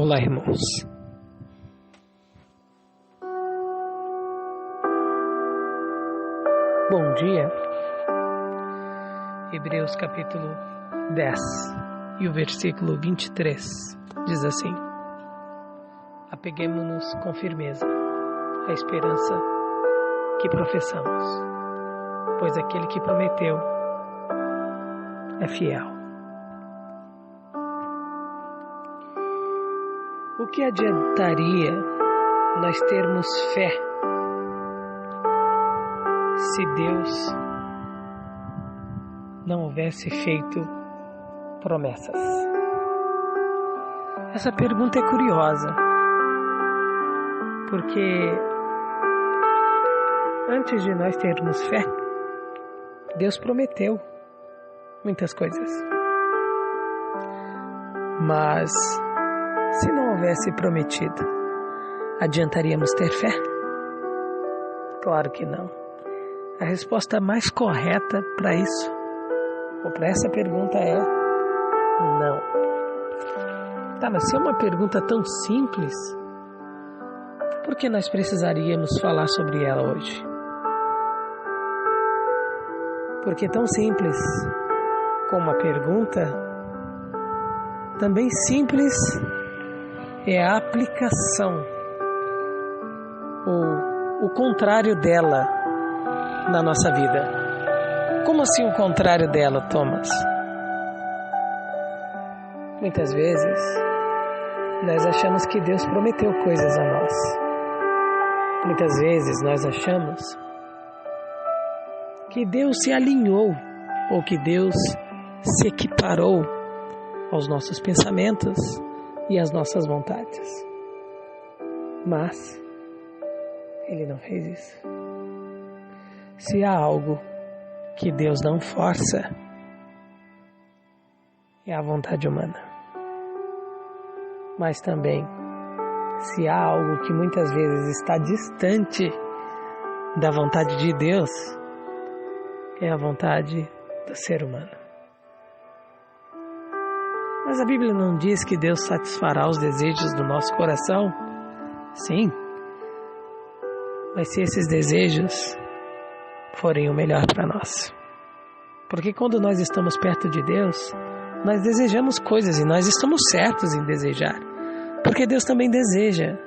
Olá, irmãos. Bom dia. Hebreus capítulo 10 e o versículo 23 diz assim: apeguemo-nos com firmeza à esperança que professamos, pois aquele que prometeu é fiel. O que adiantaria nós termos fé se Deus não houvesse feito promessas? Essa pergunta é curiosa, porque antes de nós termos fé, Deus prometeu muitas coisas. Mas se não houvesse prometido, adiantaríamos ter fé? Claro que não. A resposta mais correta para isso, ou para essa pergunta, é não. Tá, mas se é uma pergunta tão simples, por que nós precisaríamos falar sobre ela hoje? Porque tão simples como a pergunta, também simples é a aplicação, ou o contrário dela na nossa vida. Como assim o contrário dela, Thomas? Muitas vezes nós achamos que Deus prometeu coisas a nós. Muitas vezes nós achamos que Deus se alinhou, ou que Deus se equiparou aos nossos pensamentos e às nossas vontades. Mas Ele não fez isso. Se há algo que Deus não força, é a vontade humana. Mas também, se há algo que muitas vezes está distante da vontade de Deus, é a vontade do ser humano. Mas a Bíblia não diz que Deus satisfará os desejos do nosso coração? Sim. Mas se esses desejos forem o melhor para nós. Porque quando nós estamos perto de Deus, nós desejamos coisas e nós estamos certos em desejar. Porque Deus também deseja.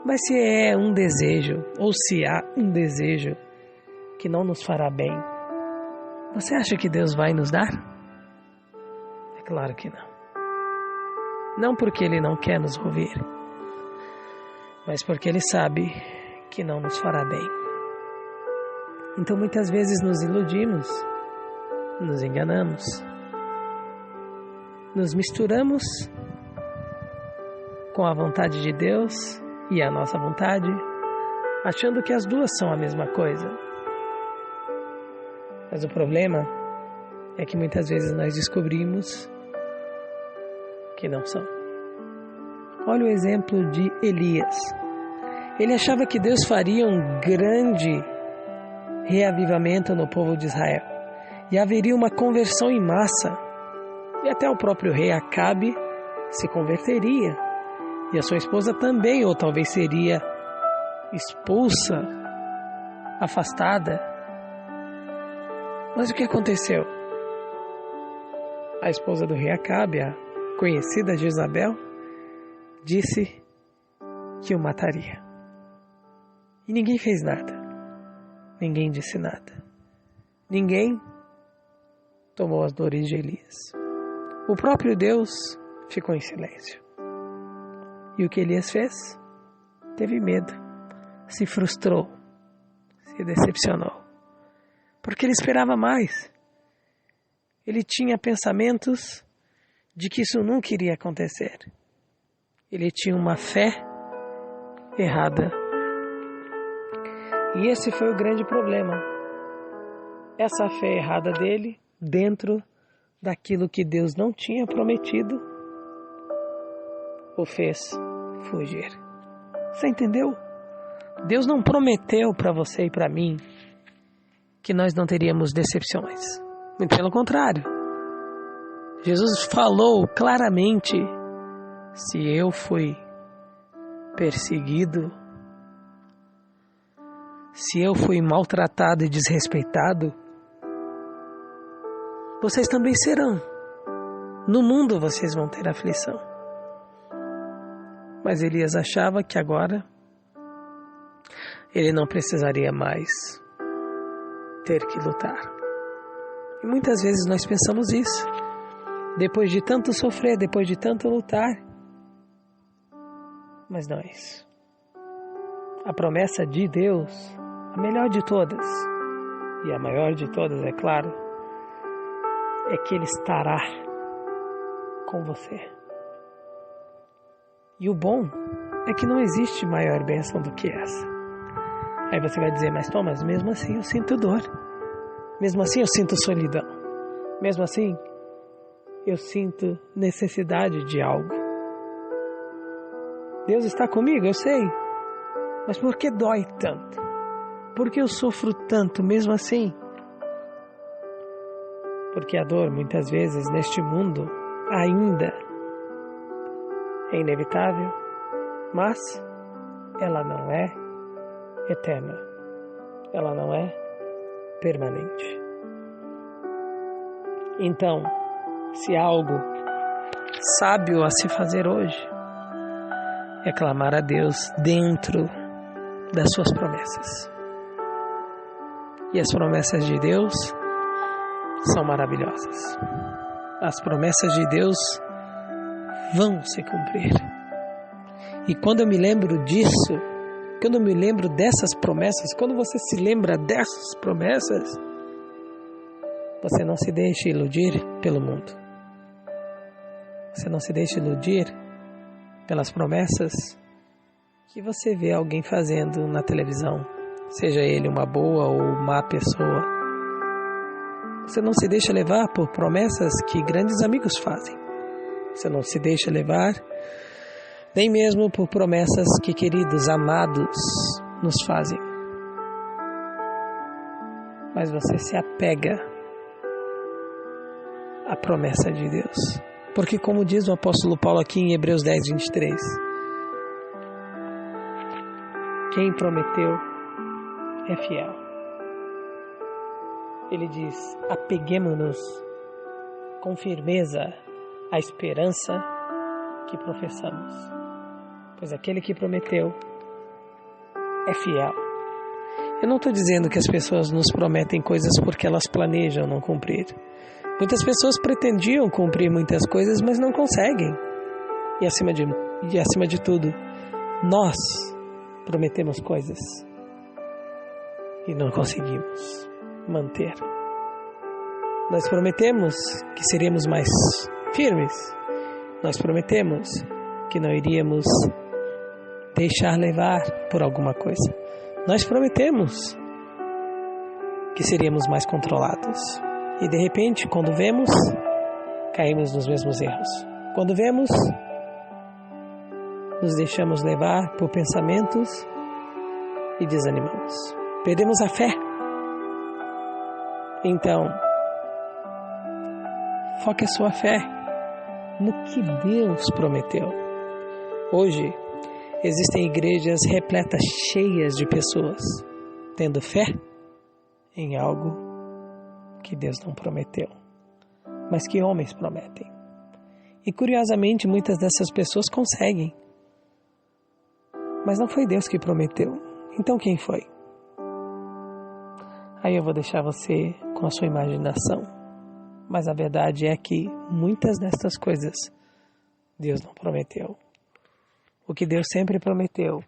Mas se é um desejo, ou se há um desejo que não nos fará bem, você acha que Deus vai nos dar? Claro que não. Não porque Ele não quer nos ouvir, mas porque Ele sabe que não nos fará bem. Então muitas vezes nos iludimos, nos enganamos, nos misturamos com a vontade de Deus e a nossa vontade, achando que as duas são a mesma coisa. Mas o problema é que muitas vezes nós descobrimos que não são. Olha o exemplo de Elias. Ele achava que Deus faria um grande reavivamento no povo de Israel e haveria uma conversão em massa, e até o próprio rei Acabe se converteria, e a sua esposa também, ou talvez seria expulsa, afastada. Mas o que aconteceu? A esposa do rei Acabe, a conhecida Jezabel, disse que o mataria. E ninguém fez nada. Ninguém disse nada. Ninguém tomou as dores de Elias. O próprio Deus ficou em silêncio. E o que Elias fez? Teve medo, se frustrou, se decepcionou. Porque ele esperava mais. Ele tinha pensamentos de que isso nunca iria acontecer. Ele tinha uma fé errada. E esse foi o grande problema. Essa fé errada dele, dentro daquilo que Deus não tinha prometido, o fez fugir. Você entendeu? Deus não prometeu para você e para mim que nós não teríamos decepções. Muito pelo contrário. Jesus falou claramente se eu fui perseguido, se eu fui maltratado e desrespeitado, vocês também serão. No mundo vocês vão ter aflição. Mas Elias achava que agora ele não precisaria mais ter que lutar. E muitas vezes nós pensamos isso. Depois de tanto sofrer, depois de tanto lutar. Mas não é isso. A promessa de Deus, a melhor de todas, e a maior de todas, é claro, é que Ele estará com você. E o bom é que não existe maior bênção do que essa. Aí você vai dizer, mas Thomas, mesmo assim eu sinto dor. Mesmo assim eu sinto solidão. Mesmo assim eu sinto necessidade de algo. Deus está comigo, eu sei. Mas por que dói tanto? Por que eu sofro tanto mesmo assim? Porque a dor, muitas vezes, neste mundo, ainda é inevitável, mas ela não é eterna. Ela não é permanente. Então, se há algo sábio a se fazer hoje, é clamar a Deus dentro das suas promessas. E as promessas de Deus são maravilhosas. As promessas de Deus vão se cumprir. E quando eu me lembro disso, quando eu me lembro dessas promessas, quando você se lembra dessas promessas, você não se deixe iludir pelo mundo. Você não se deixe iludir pelas promessas que você vê alguém fazendo na televisão, seja ele uma boa ou má pessoa. Você não se deixa levar por promessas que grandes amigos fazem. Você não se deixa levar nem mesmo por promessas que queridos amados nos fazem. Mas você se apega à promessa de Deus. Porque como diz o apóstolo Paulo aqui em Hebreus 10, 23, quem prometeu é fiel. Ele diz, apeguemo-nos com firmeza à esperança que professamos. Pois aquele que prometeu é fiel. Eu não estou dizendo que as pessoas nos prometem coisas porque elas planejam não cumprir. Muitas pessoas pretendiam cumprir muitas coisas, mas não conseguem. E acima de tudo, nós prometemos coisas e não conseguimos manter. Nós prometemos que seríamos mais firmes. Nós prometemos que não iríamos deixar levar por alguma coisa. Nós prometemos que seríamos mais controlados. E de repente, quando vemos, caímos nos mesmos erros. Quando vemos, nos deixamos levar por pensamentos e desanimamos. Perdemos a fé. Então, foque a sua fé no que Deus prometeu. Hoje, existem igrejas repletas, cheias de pessoas, tendo fé em algo que Deus não prometeu, mas que homens prometem. E curiosamente, muitas dessas pessoas conseguem. Mas não foi Deus que prometeu. Então quem foi? Aí eu vou deixar você com a sua imaginação. Mas a verdade é que muitas dessas coisas Deus não prometeu. O que Deus sempre prometeu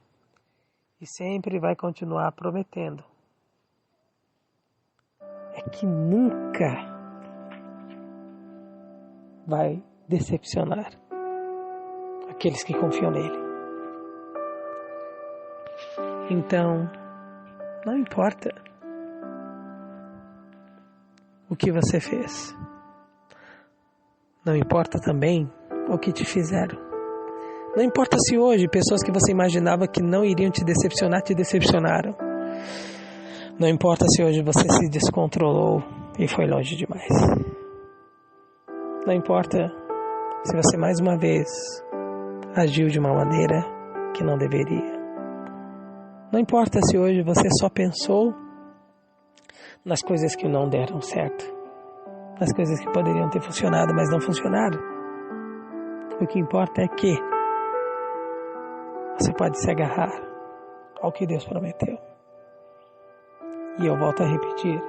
e sempre vai continuar prometendo é que nunca vai decepcionar aqueles que confiam nele. Então, não importa o que você fez. Não importa também o que te fizeram. Não importa se hoje pessoas que você imaginava que não iriam te decepcionaram. Não importa se hoje você se descontrolou e foi longe demais. Não importa se você mais uma vez agiu de uma maneira que não deveria. Não importa se hoje você só pensou nas coisas que não deram certo, nas coisas que poderiam ter funcionado, mas não funcionaram. O que importa é que você pode se agarrar ao que Deus prometeu. E eu volto a repetir,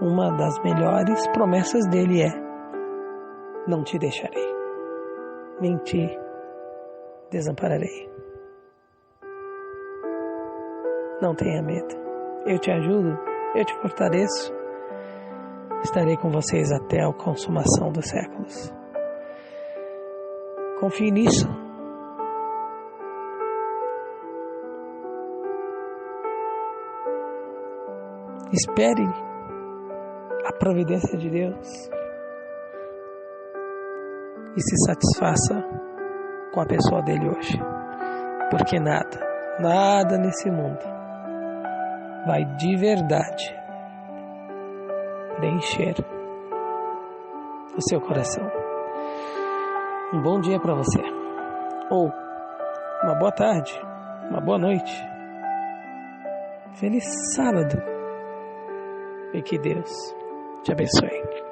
uma das melhores promessas dele é: não te deixarei, nem te desampararei. Não tenha medo, eu te ajudo, eu te fortaleço, estarei com vocês até a consumação dos séculos. Confie nisso. Espere a providência de Deus e se satisfaça com a pessoa dele hoje, porque nada nesse mundo vai de verdade preencher o seu coração. Um bom dia para você, ou uma boa tarde, uma boa noite, feliz sábado, e que Deus te abençoe.